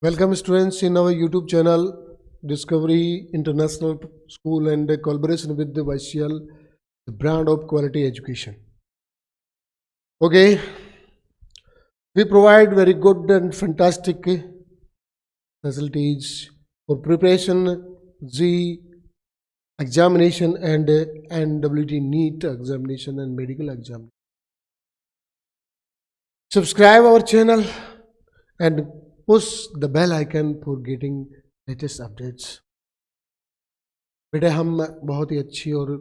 Welcome students in our YouTube channel Discovery International School and collaboration with the YCL, the brand of quality education. Okay, we provide very good and fantastic facilities for preparation, Z examination and NWT NEET examination and medical exam. Subscribe our channel and push the bell icon for getting latest updates. बेटे हम बहुत ही अच्छी और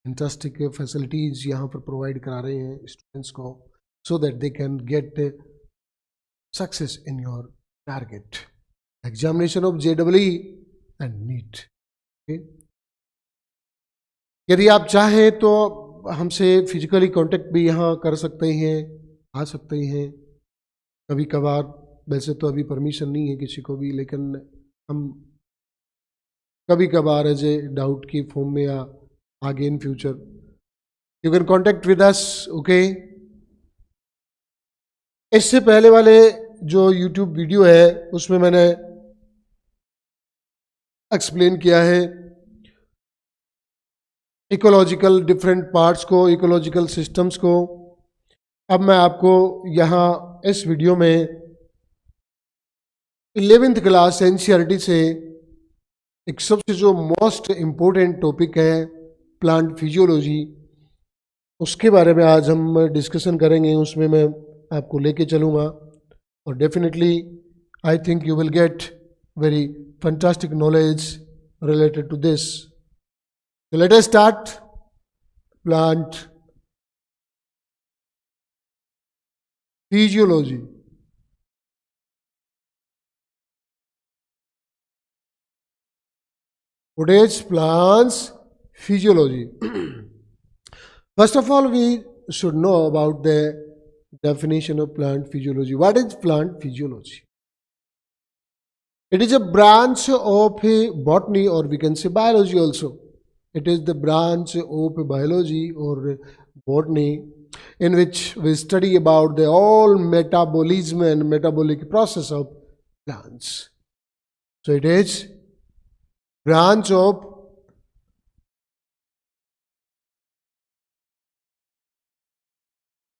interesting facilities यहाँ पर provide करा रहे हैं स्टूडेंट्स को so that they can get success in your target examination of JEE and NEET. यदि आप चाहें तो हमसे फिजिकली कांटेक्ट भी यहाँ कर सकते हैं, आ सकते हैं. कभी कभार वैसे तो अभी परमिशन नहीं है किसी को भी, लेकिन हम कभी कभार एज ए डाउट की फॉर्म में या आगे in future you can contact with us. Okay, इससे पहले वाले जो यूट्यूब वीडियो है उसमें मैंने एक्सप्लेन किया है इकोलॉजिकल डिफरेंट पार्ट्स को, इकोलॉजिकल सिस्टम्स को. अब मैं आपको यहाँ इस वीडियो में 11th क्लास एनसीईआरटी से एक सबसे जो मोस्ट इम्पोर्टेंट टॉपिक है प्लांट फिजियोलॉजी, उसके बारे में आज हम डिस्कशन करेंगे. उसमें मैं आपको लेके चलूँगा और definitely I think you will get very fantastic knowledge related to this. So let us start plant physiology. What is plants physiology? First of all, we should know about the definition of plant physiology. What is plant physiology? It is a branch of botany, or we can say biology also. It is the branch of biology or botany in which we study about the all metabolism and metabolic process of plants. So it is branch of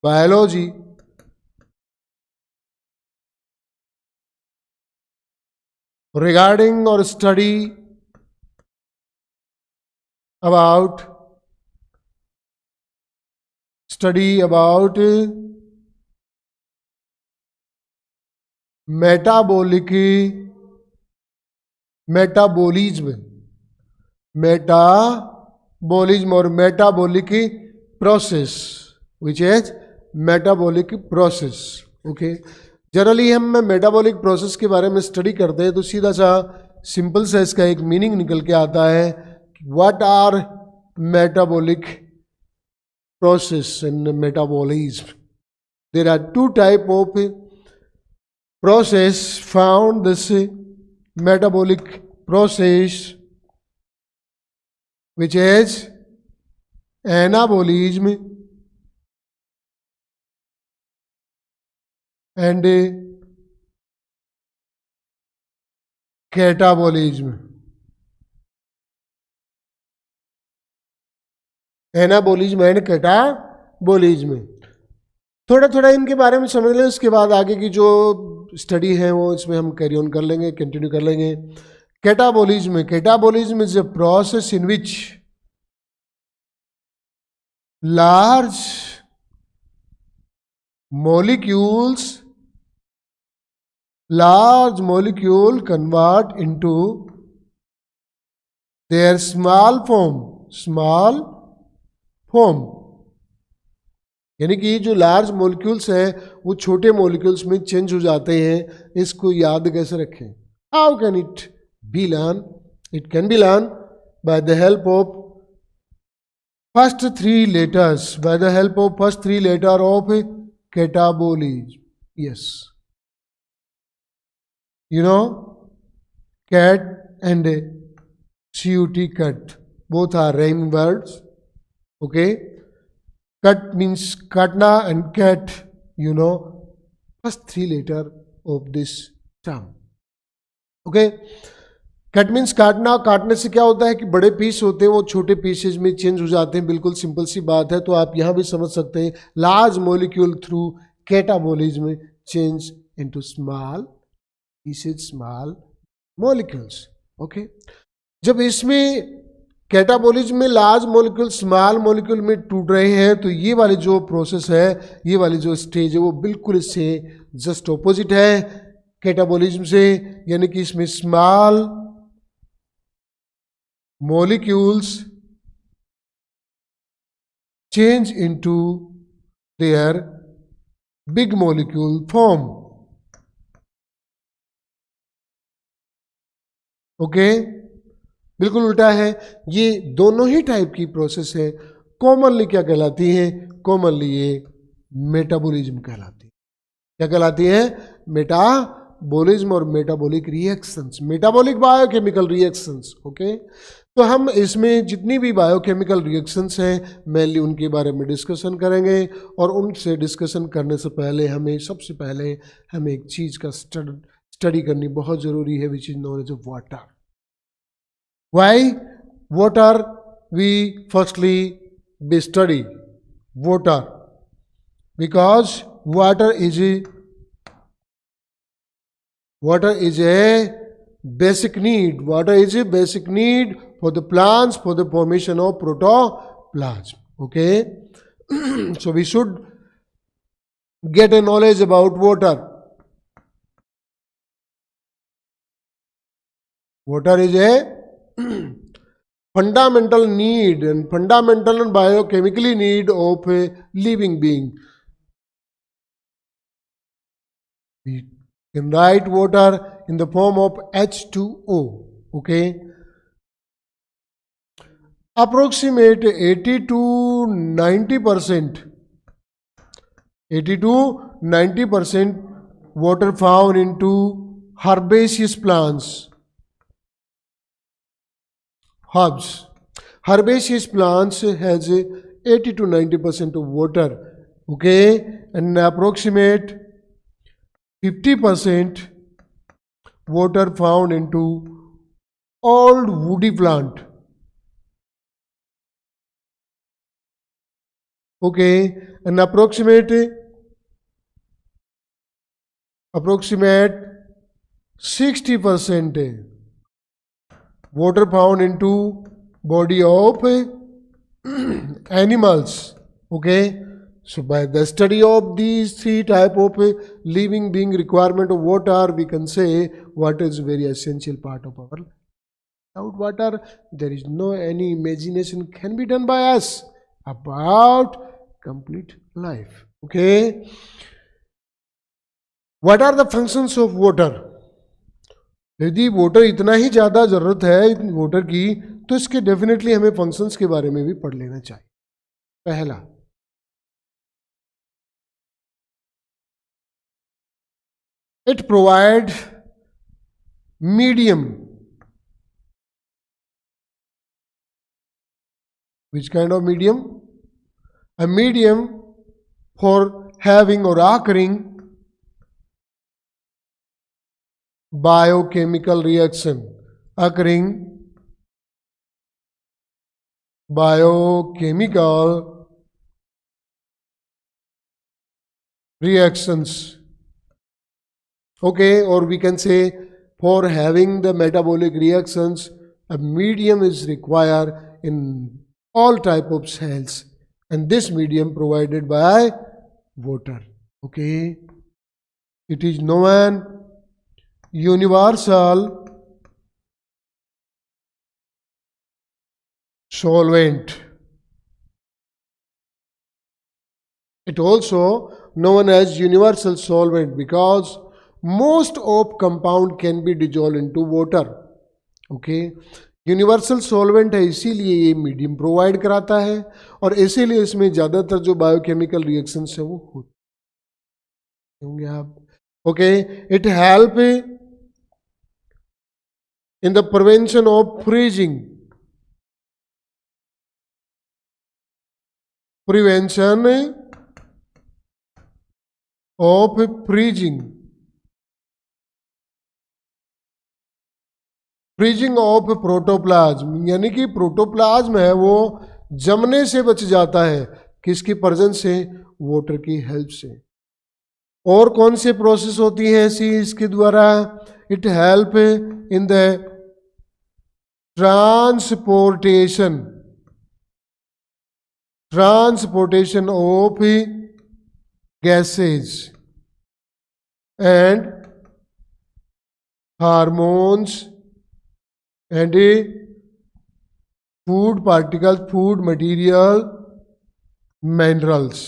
biology regarding or study about metabolism or metabolic process, which is metabolic process. Okay, generally हम metabolic process के बारे में study करते हैं तो सीधा सा simple सा इसका एक मीनिंग निकल के आता है. What are metabolic process and metabolism? There are two type of process found. This metabolic process, which is anabolism and catabolism. Anabolism and catabolism. थोड़ा थोड़ा इनके बारे में समझ लें, उसके बाद आगे की जो स्टडी है वो इसमें हम कैरी ऑन कर लेंगे, कंटिन्यू कर लेंगे. Catabolism is a process in which large molecule convert into their small form. यानी कि जो लार्ज मॉलिक्यूल्स हैं वो छोटे मॉलिक्यूल्स में चेंज हो जाते हैं. इसको याद कैसे रखें? How can it be learn? It can be learn by the help of first three letter of catabolism. Yes, you know, cat and CUT, cut, both are rhyming words. Okay, cut means katna and cat, you know, first three letter of this term. Okay, cut means काटना, काटने से क्या होता है कि बड़े piece होते हैं वो छोटे पीसेज में चेंज हो जाते हैं, बिल्कुल सिंपल सी बात है। तो आप यहाँ भी समझ सकते हैं, large molecule through catabolism change into small pieces, small molecules. Okay, जब इसमें कैटाबोलिज्म में लार्ज मॉलिक्यूल स्मॉल मॉलिक्यूल में टूट रहे हैं, तो ये वाली जो प्रोसेस है, ये वाली जो स्टेज है, वो बिल्कुल इससे जस्ट ऑपोजिट है कैटाबोलिज्म से, यानी कि इसमें small molecules change into their big molecule form. Okay, बिल्कुल उल्टा है। ये दोनों ही टाइप की प्रोसेस है, कॉमनली क्या कहलाती है? कॉमनली ये मेटाबॉलिज्म कहलाती है। क्या कहलाती है? मेटाबॉलिज्म और metabolic reactions, metabolic biochemical reactions. Okay, तो हम इसमें जितनी भी बायोकेमिकल रिएक्शंस हैं मेनली उनके बारे में डिस्कशन करेंगे, और उनसे डिस्कशन करने से पहले हमें सबसे पहले हमें एक चीज़ का स्टडी करनी बहुत ज़रूरी है, which is known as water. Why water we firstly be study water? Because water is a basic need. Water is a basic need for the plants, for the formation of protoplasm. Okay, so we should get a knowledge about water. Water is a fundamental need and fundamental and biochemically need of a living being. We can write water in the form of H2O. Okay, approximate 80 to 90%, 80 to 90% water found into herbaceous plants, herbs. Herbaceous plants has 80 to 90% of water. Okay, and approximate 50% water found into old woody plant. Okay, and approximate 60% water found into body of animals. Okay, so by the study of these three type of living being requirement of water, we can say water is very essential part of our life. Without water, there is no any imagination can be done by us about complete life. Okay, what are the functions of water? यदि water इतना ही ज़्यादा ज़रूरत है water की, तो इसके definitely हमें functions के बारे में भी पढ़ लेना चाहिए। पहला, it provide medium. Which kind of medium? A medium for having or occurring biochemical reaction, occurring biochemical reactions. Okay, or we can say for having the metabolic reactions, a medium is required in all type of cells, and this medium provided by water. Okay, it is known universal solvent. It also known as universal solvent because most of compound can be dissolved into water. Okay, universal solvent है, इसीलिए ये medium provide कराता है, और इसीलिए इसमें ज़्यादातर जो बायोकेमिकल रिएक्शंस है वो होंगे आप। Okay, it help in the prevention of freezing, prevention of freezing, freezing of protoplasm, यानी कि प्रोटोप्लाज्म है वो जमने से बच जाता है, किसकी प्रेजेंस से? वाटर की हेल्प से। और कौन से प्रोसेस होती है ऐसी इसके द्वारा? It help in the transportation of gases and hormones and food particles, food material, minerals।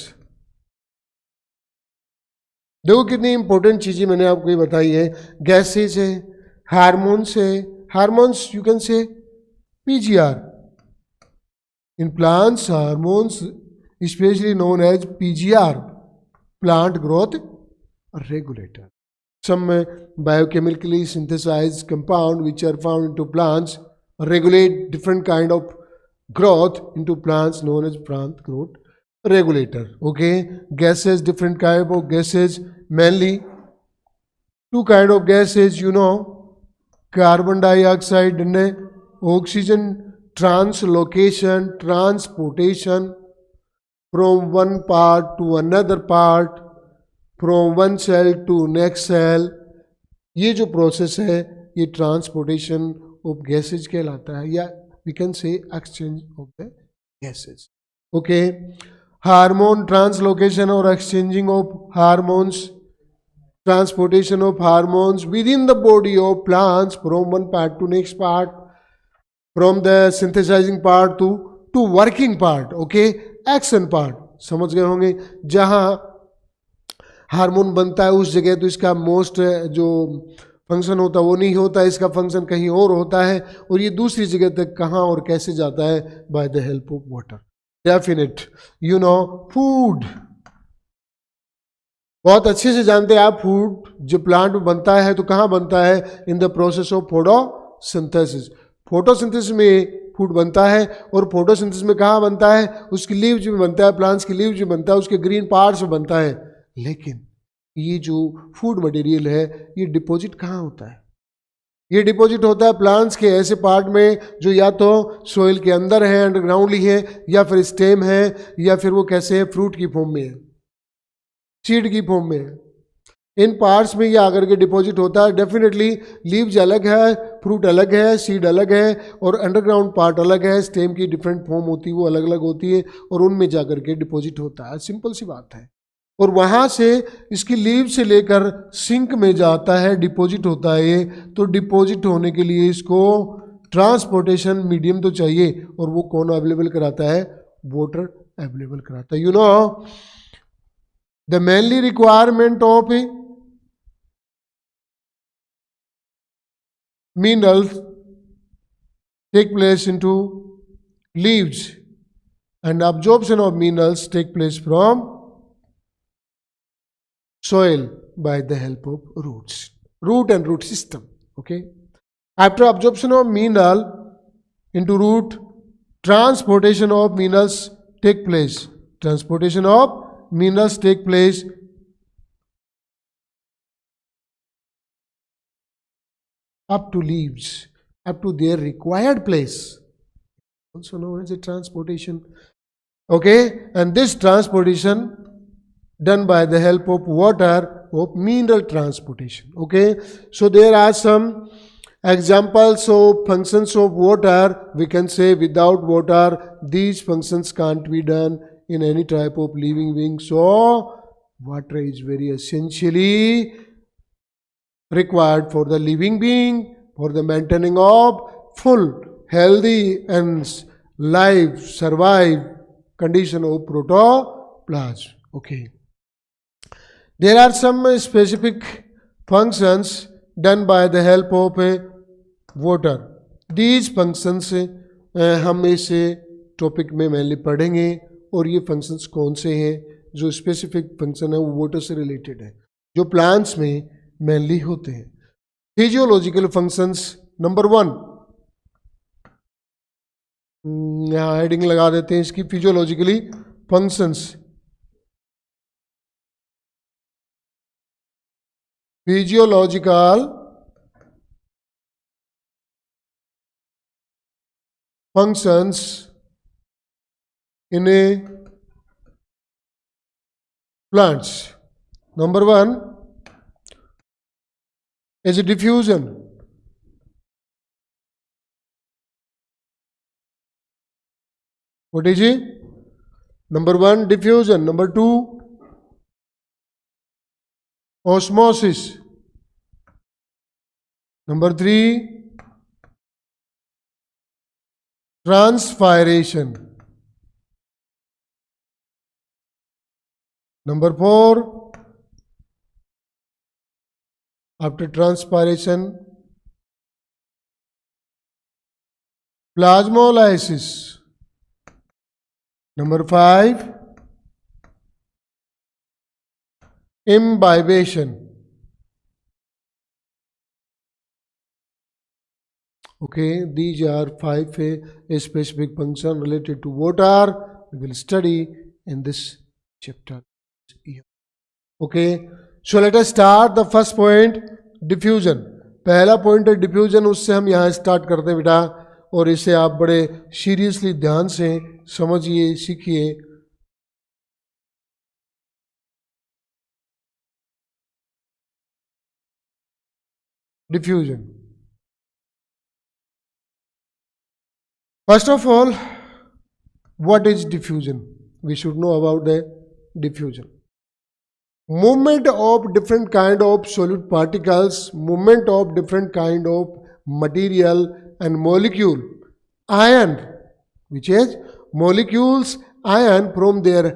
देखो कितनी इंपॉर्टेंट चीजें मैंने आपको ये बताई है। गैसेज है, हार्मोन्स है, hormones you can say PGR in plants, hormones specially known as PGR, plant growth regulator. Some biochemically synthesized compound which are found into plants regulate different kind of growth into plants known as plant growth regulator. Okay, gases, different kind of gases, mainly two kind of gases, you know, carbon dioxide and oxygen translocation, transportation from one part to another part, from one cell to next cell। ये जो process है ये transportation of gases कहलाता है, या we can say exchange of the gases. Okay, hormone translocation और exchanging of hormones, transportation of hormones within the body of plants from one part to next part, from the synthesizing part to working part. Okay, action part समझ गए होंगे। जहां hormone बनता है उस जगह तो इसका मोस्ट जो फंक्शन होता है वो नहीं होता है, इसका फंक्शन कहीं और होता है, और ये दूसरी जगह तक कहाँ और कैसे जाता है? Bye the help of water. Definite, you know, food बहुत अच्छे से जानते हैं आप। फूड जो प्लांट में बनता है तो कहाँ बनता है? In the process of photosynthesis. Photosynthesis में फूड बनता है, और फोटोसिंथेसिस में कहाँ बनता है? उसकी लीव्स में बनता है, प्लांट्स की लीव्स में बनता है, उसके ग्रीन पार्ट्स में बनता है। लेकिन ये जो फूड मटेरियल है ये डिपॉजिट कहाँ होता है? ये डिपॉजिट होता है प्लांट्स के ऐसे पार्ट में जो या तो सोइल के अंदर है, अंडरग्राउंडली है, या फिर स्टेम है, या फिर वो कैसे है? फ्रूट की फॉर्म में है, सीड की फॉर्म में है। इन पार्ट्स में ये आकर के डिपॉजिट होता है। डेफिनेटली लीव्स अलग है, फ्रूट अलग है, सीड अलग है, और अंडरग्राउंड पार्ट अलग है, स्टेम की डिफरेंट फॉर्म होती है, वो अलग अलग होती है, और उनमें जाकर के डिपॉजिट होता है। सिंपल सी बात है। और वहाँ से इसकी लीव से लेकर सिंक में जाता है, डिपॉजिट होता है ये। तो डिपॉजिट होने के लिए इसको ट्रांसपोर्टेशन मीडियम तो चाहिए, और वो कौन अवेलेबल कराता है? वाटर अवेलेबल कराता है। You know the mainly requirement of minerals take place into leaves, and absorption of minerals take place from soil by the help of root and root system. Okay, after absorption of mineral into root, transportation of minerals take place. Transportation of minerals take place up to leaves, up to their required place, also known as a transportation. Okay, and this transportation done by the help of water, of mineral transportation. Okay, so there are some examples of functions of water. We can say without water these functions can't be done in any type of living being. So water is very essentially required for the living being, for the maintaining of full, healthy and life survive condition of protoplasm. Okay, there are some specific functions done by the help of water. These functions हम इस topic में mainly पढ़ेंगे, और ये functions कौन से हैं जो स्पेसिफिक फंक्शन है वो वाटर से रिलेटेड है, जो प्लांट्स में मेनली होते हैं। फिजियोलॉजिकल फंक्शंस नंबर 1, यहाँ हेडिंग लगा देते हैं इसकी, physiologically functions. Physiological functions in a plants. Number one is diffusion. What is it? Number one, diffusion. Number two, osmosis. Number three, transpiration. Number four, after transpiration, plasmolysis. Number five, imbibition. Okay, these are five specific functions related to water we will study in this chapter. Okay, so let us start the first point, diffusion. पहला point है diffusion, उससे हम यहाँ start करते हैं बेटा, और इसे आप बड़े सीरियसली ध्यान से समझिए, सीखिए. Diffusion. First of all, what is diffusion? We should know about the diffusion. Movement of different kind of solid particles, movement of different kind of material and molecule, ion, which is molecules, ion from their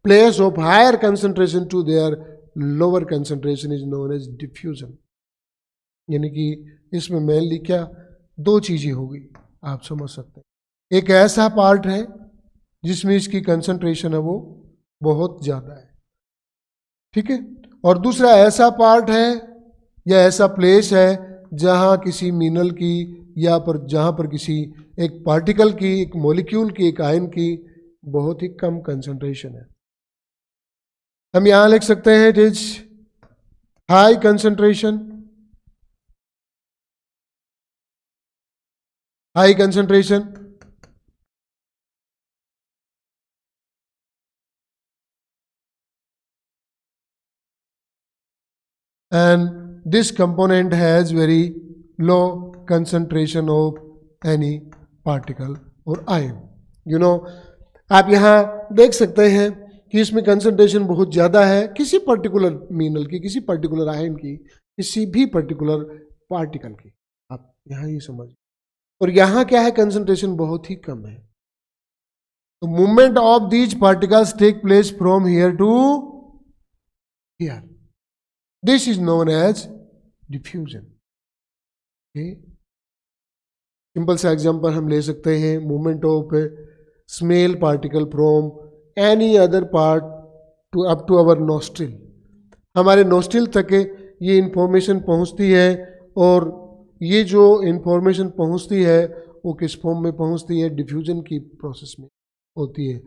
place of higher concentration to their lower concentration is known as diffusion. यानी कि इसमें mainly क्या दो चीजें होगी, आप समझ सकते हैं. एक ऐसा पार्ट है जिसमें इसकी कंसंट्रेशन है वो बहुत ज़्यादा है, ठीक है, और दूसरा ऐसा पार्ट है या ऐसा प्लेस है जहाँ किसी मिनरल की या पर जहाँ पर किसी एक पार्टिकल की, एक मॉलिक्यूल की, एक आयन की बहुत ही कम कंसंट्रेशन है. हम यहाँ लिख सकते हैं it is high concentration, high concentration, and this component has very low concentration of any particle or ion. You know, आप यहाँ देख सकते हैं कि इसमें कंसंट्रेशन बहुत ज़्यादा है किसी पर्टिकुलर मिनरल की, किसी पर्टिकुलर आयन की, किसी भी पर्टिकुलर पार्टिकल की. आप यहाँ ये समझिए. और यहाँ क्या है, कंसंट्रेशन बहुत ही कम है. तो movement of these particles take place from here to here. This is known as diffusion. Okay. Simple सा एग्जांपल हम ले सकते हैं, movement of smell particle from any other part to up to our nostril. हमारे nostril तक ये information पहुंचती है, और ये जो इंफॉर्मेशन पहुंचती है वो किस फॉर्म में पहुंचती है, डिफ्यूजन की प्रोसेस में होती है.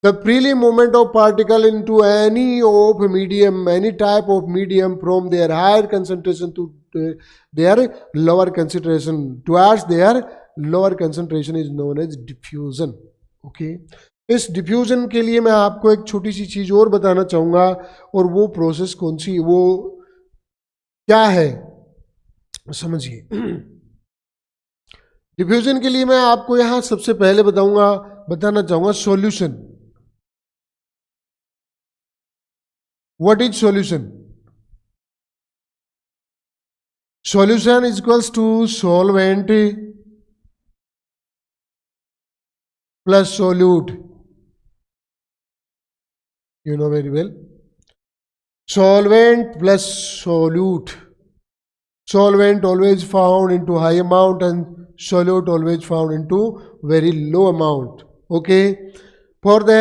The freely movement of particle into any of medium, any type of medium from their higher concentration to their lower concentration towards their lower concentration is known as diffusion. Okay, इस diffusion के लिए मैं आपको एक छोटी सी चीज और बताना चाहूंगा, और वो प्रोसेस कौन सी, वो क्या है, समझिए. डिफ्यूजन के लिए मैं आपको यहां सबसे पहले बताना चाहूंगा solution. What is solution? Solution is equals to solvent plus solute. You know very well, solvent plus solute. Solvent always found into high amount and solute always found into very low amount. Okay, for the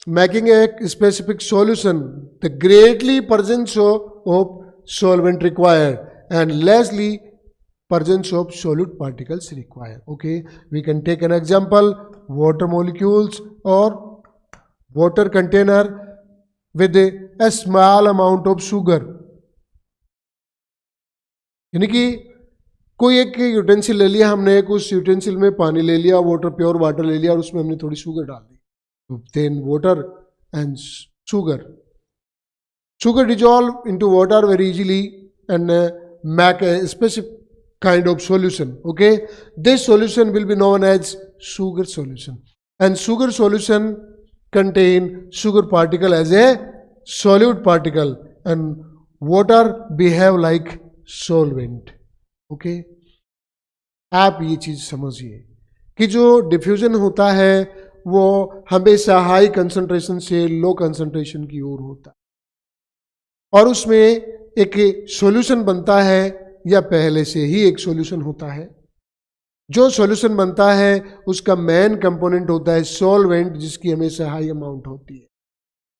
making a specific solution, the greatly presence of solvent required and lessly presence of solute particles required. Okay, we can take an example, water molecules or water container with a small amount of sugar. यानी कि कोई एक utensil ले लिया हमने, उस utensil में पानी ले लिया, वाटर, प्योर वाटर ले लिया, और उसमें हमने थोड़ी शुगर डाल दी, तो then water and sugar dissolve into water very easily and make a specific kind of solution. Okay, this solution will be known as sugar solution, and sugar solution contain sugar particle as a solute particle, and water behave like solvent. Okay, आप ये चीज समझिए कि जो diffusion होता है वो हमेशा हाई कंसंट्रेशन से लो कंसंट्रेशन की ओर होता है, और उसमें एक सॉल्यूशन बनता है या पहले से ही एक सॉल्यूशन होता है। जो सॉल्यूशन बनता है उसका मेन कंपोनेंट होता है सॉल्वेंट, जिसकी हमेशा हाई अमाउंट होती है,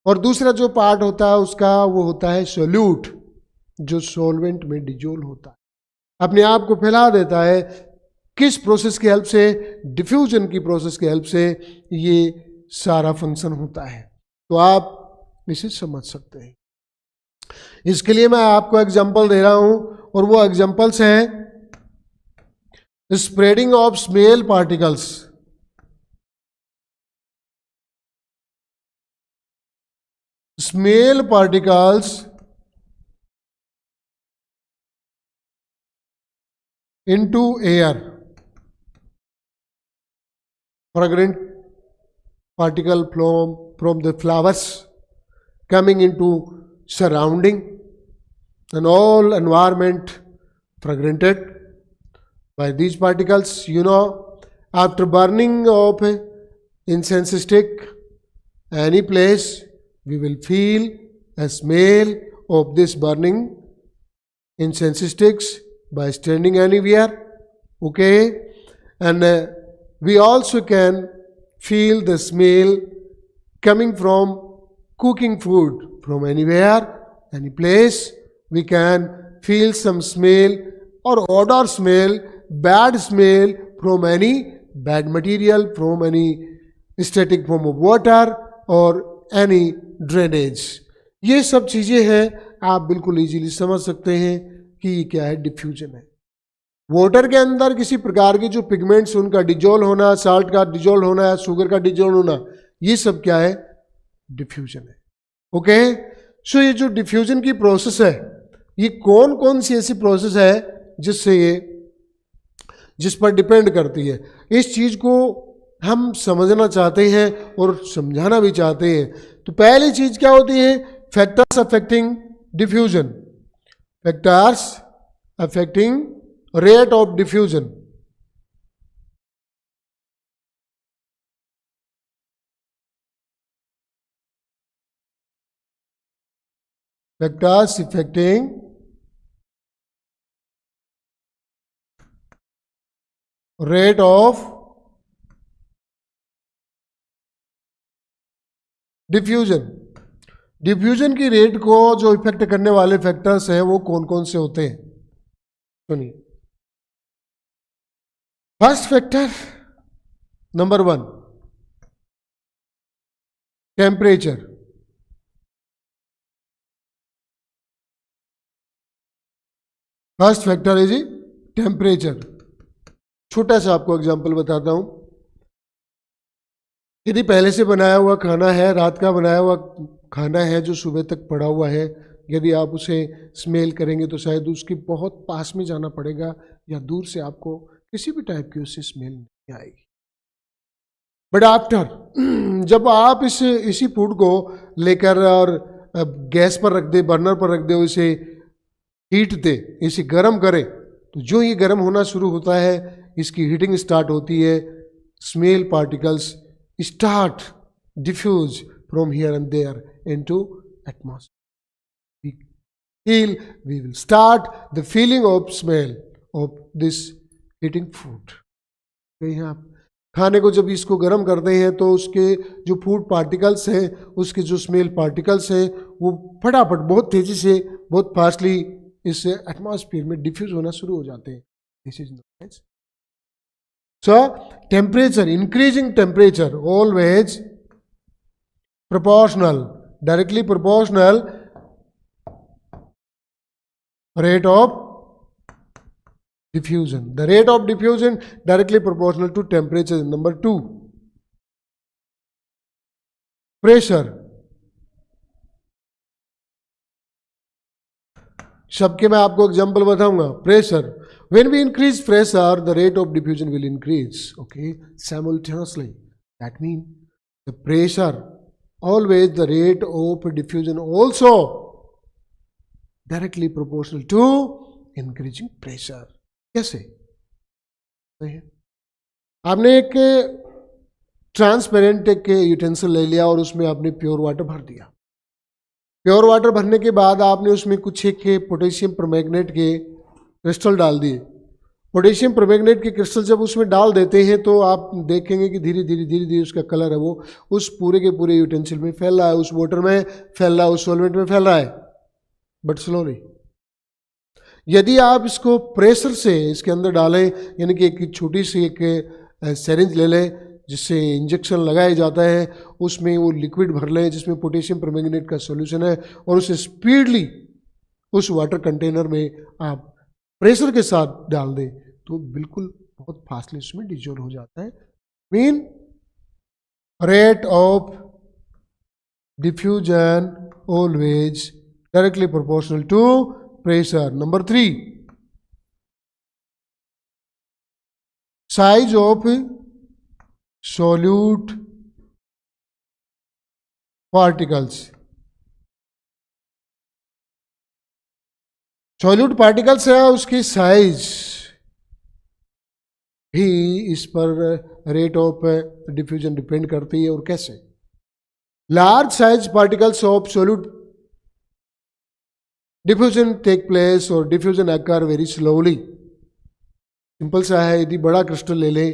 और दूसरा जो पार्ट होता है उसका वो होता है सोल्यूट, जो सॉल्वेंट में डिजोल्व होता है, अपने आप को फैला देता है। किस प्रोसेस की हेल्प से? डिफ्यूजन की प्रोसेस की हेल्प से ये सारा फंक्शन होता है। तो आप इसे समझ सकते हैं। इसके लिए मैं आपको एग्जांपल दे रहा हूं, और वो एग्जांपल्स हैं spreading of smell particles, smell particles into air, fragrant particle from the flowers coming into surrounding, and all environment fragmented by these particles. You know, after burning of incense stick any place, we will feel a smell of this burning incense sticks by standing anywhere. Okay, and we also can feel the smell coming from cooking food from anywhere, any place. We can feel some smell or odor smell, bad smell from any bad material, from any static form of water or any drainage. ये सब चीजें हैं, आप बिल्कुल easily समझ सकते हैं कि ये क्या है, डिफ्यूजन है। वाटर के अंदर किसी प्रकार के जो पिगमेंट्स उनका डिजोल्व होना, साल्ट का डिजोल्व होना या शुगर का डिजोल्व होना, ये सब क्या है, डिफ्यूजन है। ओके, सो ये जो डिफ्यूजन की प्रोसेस है, ये कौन कौन सी ऐसी प्रोसेस है जिससे ये, जिस पर डिपेंड करती है। इस चीज को हम समझना चाहते हैं और समझाना भी चाहते हैं। तो पहली चीज क्या होती है, factors affecting diffusion, factors affecting rate of diffusion. Factors affecting rate of diffusion. Diffusion की रेट को जो इफेक्ट करने वाले फैक्टर्स हैं वो कौन कौन से होते हैं, सुनिए। First factor number 1, temperature. First factor है जी टेम्परेचर। छोटा सा आपको एग्जांपल बताता हूं। यदि पहले से बनाया हुआ खाना है, रात का बनाया हुआ खाना है जो सुबह तक पड़ा हुआ है, यदि आप उसे स्मेल करेंगे तो शायद उसके बहुत पास में जाना पड़ेगा या दूर से आपको किसी भी टाइप की उससे स्मेल नहीं आएगी। बट आफ्टर जब आप इसी फूड को लेकर और गैस पर रख दे, बर्नर पर रख दे, इसे हीट दे, इसे गर्म करें, तो जो ये गर्म होना शुरू होता है, इसकी हीटिंग स्टार्ट होती है, smell particles start diffuse from here and there into atmosphere. We will start the feeling of smell of this eating food. यहाँ आप खाने को जब इसको गर्म करते हैं तो उसके जो फूड पार्टिकल्स हैं, उसके जो स्मेल पार्टिकल्स हैं, वो फटाफट बहुत तेजी से, बहुत फास्टली इस एटमॉस्फेयर में डिफ्यूज होना शुरू हो जाते हैं। This is not So, temperature, increasing temperature always proportional, directly proportional rate of diffusion. The rate of diffusion directly proportional to temperature. Number 2, pressure. सबके मैं आपको एग्जांपल बताऊंगा. Pressure. When we increase pressure, the rate of diffusion will increase. Okay, simultaneously. That means the pressure, always the rate of diffusion also directly proportional to increasing pressure. कैसे? आपने एक transparent एक utensil ले लिया और उसमें आपने प्योर वाटर भर दिया. प्योर वाटर भरने के बाद आपने उसमें कुछ एक पोटेशियम परमैंगनेट के क्रिस्टल डाल दिए. पोटेशियम परमैंगनेट के क्रिस्टल जब उसमें डाल देते हैं तो आप देखेंगे कि धीरे धीरे उसका कलर है वो उस पूरे के पूरे यूटेंसिल में फैल रहा है, उस वाटर में फैल रहा है, उस सॉल्वेंट में फैल रहा है, बट स्लोली. यदि आप इसको प्रेशर से इसके अंदर डालें, यानी कि एक छोटी सी एक सिरिंज ले लें जिससे इंजेक्शन लगाया जाता है, उसमें वो लिक्विड भर लें जिसमें पोटेशियम परमैंगनेट का सॉल्यूशन है और उसे स्पीडली उस वाटर कंटेनर में आप प्रेशर के साथ डाल दें तो बिल्कुल बहुत फास्टली उसमें डिजोल्व हो जाता है. Mean rate of diffusion always directly proportional to pressure. Number 3, size of solute particles. solute particles है उसकी साइज भी इस पर रेट ऑफ डिफ्यूजन डिपेंड करती है. और कैसे? Large size particles of solute diffusion take place और diffusion occur very slowly. Simple सा है. यदि बड़ा क्रिस्टल ले लें,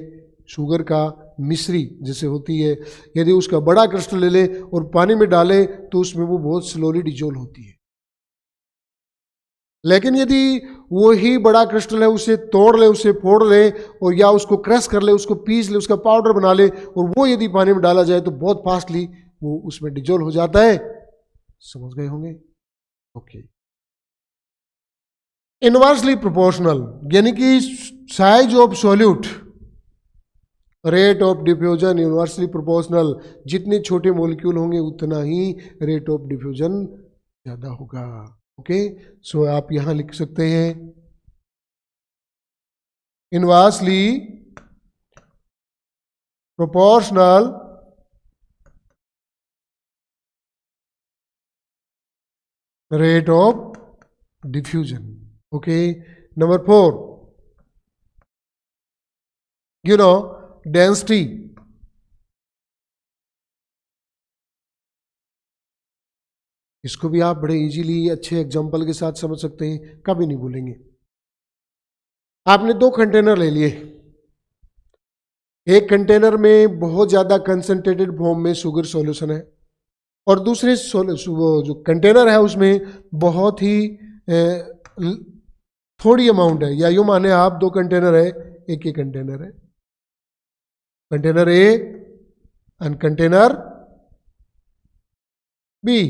शुगर का मिश्री जैसे होती है, यदि उसका बड़ा क्रिस्टल ले लें और पानी में डालें तो उसमें वो बहुत स्लोली डिजोल्व होती है. लेकिन यदि वो ही बड़ा क्रिस्टल है उसे तोड़ ले, उसे फोड़ ले और या उसको क्रश कर ले, उसको पीस ले, उसका पाउडर बना ले और वो यदि पानी में डाला जाए तो बहुत फास्टली वो उसमें डिजोल्व हो जाता है. समझ गए होंगे? ओके. इनवर्सली प्रोपोर्शनल यानी कि size of solute rate of diffusion inversely proportional. जितने छोटे मॉलिक्यूल होंगे उतना ही रेट ऑफ डिफ्यूजन ज्यादा होगा. ओके, सो आप यहां लिख सकते हैं inversely proportional rate of diffusion. Okay, number 4, density. इसको भी आप बड़े इजीली अच्छे एग्जांपल के साथ समझ सकते हैं, कभी नहीं भूलेंगे. आपने 2 कंटेनर ले लिए. एक कंटेनर में बहुत ज्यादा कंसंट्रेटेड फॉर्म में शुगर सॉल्यूशन है और दूसरे जो कंटेनर है उसमें बहुत ही थोड़ी अमाउंट है. या यूं माने आप 2 कंटेनर है, एक ही कंटेनर है, container A and container B.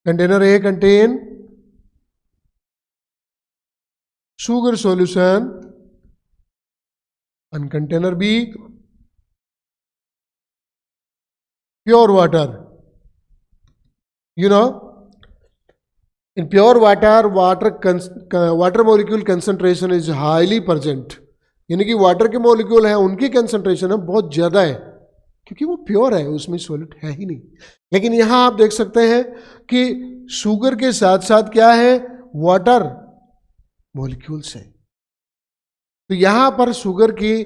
Container A contain sugar solution and container B pure water. In pure water, water molecule concentration is highly present. यानी कि वाटर के मॉलिक्यूल हैं उनकी कंसंट्रेशन है बहुत ज़्यादा है क्योंकि वो प्योर है, उसमें सॉल्यूट है ही नहीं. लेकिन यहाँ आप देख सकते हैं कि शुगर के साथ साथ क्या है, वाटर मॉलिक्यूल्स है. तो यहाँ पर शुगर की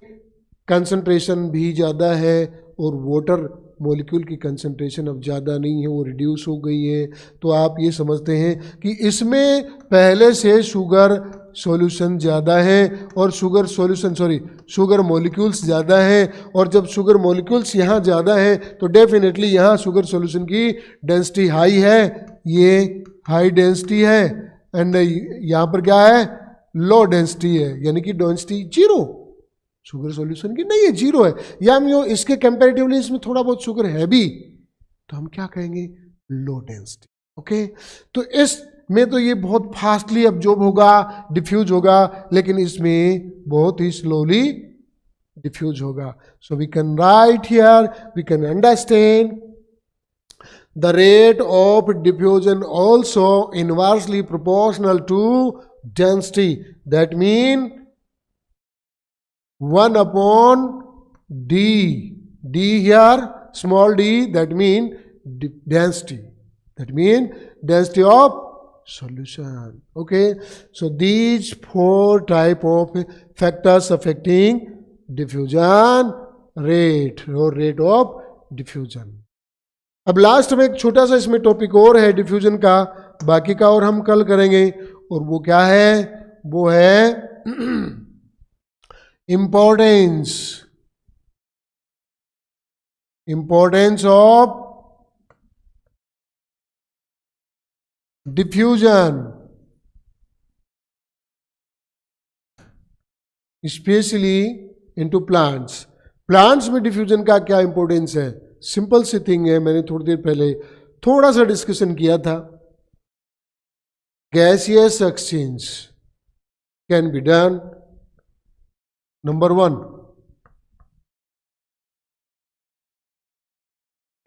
कंसंट्रेशन भी ज़्यादा है और वाटर मॉलिक्यूल की कंसंट्रेशन अब ज़्यादा नहीं है, वो रिड्यूस हो गई है. तो आप ये समझते हैं कि इसमें पहले से शुगर सॉल्यूशन ज़्यादा है और शुगर मॉलिक्यूल्स ज़्यादा है. और जब शुगर मॉलिक्यूल्स यहाँ ज़्यादा है तो डेफिनेटली यहाँ शुगर सॉल्यूशन की डेंसिटी हाई है, ये हाई डेंसिटी है. एंड यहाँ पर क्या है, लो डेंसिटी है, यानी कि डेंसिटी 0 शुगर सॉल्यूशन की नहीं है, 0 है. या हम इसके कंपैरेटिवली इसमें थोड़ा बहुत शुगर है भी तो हम क्या कहेंगे, लो डेंसिटी. ओके, तो इस में तो ये बहुत फास्टली अब्जॉर्ब होगा, डिफ्यूज होगा, लेकिन इसमें बहुत ही स्लोली डिफ्यूज होगा. So we can write here, we can understand the rate of diffusion also inversely proportional to density. That means 1 upon d. D here, small d, that means density. That means density of solution. Okay. So these 4 type of factors affecting diffusion rate or rate of diffusion. अब last में एक छोटा सा इसमें topic और है diffusion का, बाकी का और हम कल करेंगे, और वो क्या है, वो है importance of diffusion, specially into plants. Plants में डिफ्यूजन का क्या इंपॉर्टेंस है? सिंपल सी थिंग है, मैंने थोड़ी देर पहले थोड़ा सा डिस्कशन किया था. Gaseous exchange can be done. Number 1,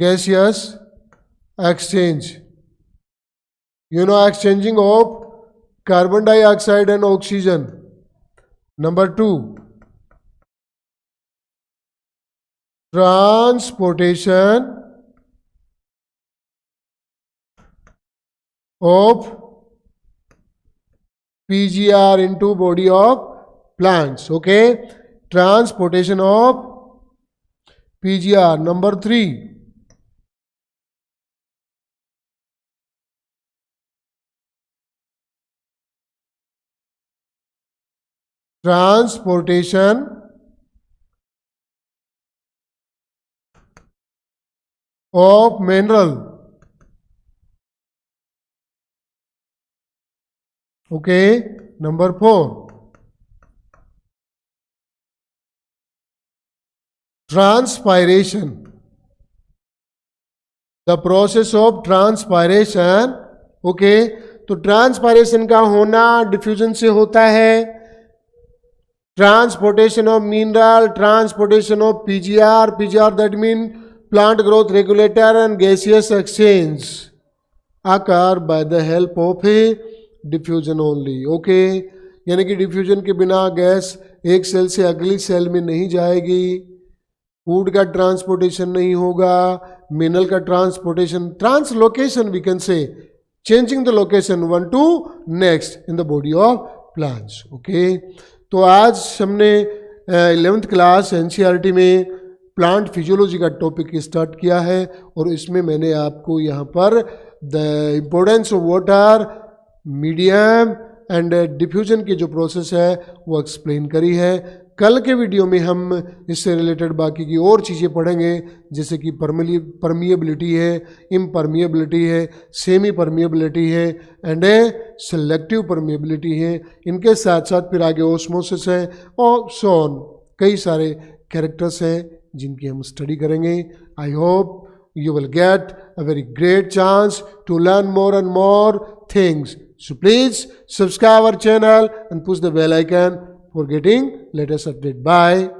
gaseous exchange, you know, exchanging of carbon dioxide and oxygen. Number 2, transportation of PGR into body of plants. Okay, transportation of PGR. Number 3, transportation of mineral. Okay. Number 4, transpiration. The process of transpiration. Okay. तो transpiration का होना diffusion से होता है. Transportation of mineral, transportation of PGR. PGR that mean plant growth regulator and gaseous exchange occur by the help of a diffusion only. Okay, यानी कि diffusion के बिना गैस एक सेल से अगली सेल में नहीं जाएगी, फूड का ट्रांसपोर्टेशन नहीं होगा, मिनरल का transportation, translocation we can say, changing the location one to next in the body of plants. Okay, तो आज हमने 11th क्लास एनसीईआरटी में प्लांट फिजियोलॉजी का टॉपिक स्टार्ट किया है, और इसमें मैंने आपको यहाँ पर the importance of water, medium and diffusion की जो प्रोसेस है वो एक्सप्लेन करी है. कल के वीडियो में हम इससे रिलेटेड बाकी की और चीज़ें पढ़ेंगे, जैसे कि परमिएबिलिटी है, इम्परमिएबिलिटी है, सेमी परमिएबिलिटी है एंड सेलेक्टिव परमिएबिलिटी है. इनके साथ साथ फिर आगे ओस्मोसिस है और सो ऑन, कई सारे कैरेक्टर्स हैं जिनकी हम स्टडी करेंगे. I hope you will get a very great chance to learn more and more things. So please subscribe our channel and push the bell icon for getting latest update. Bye.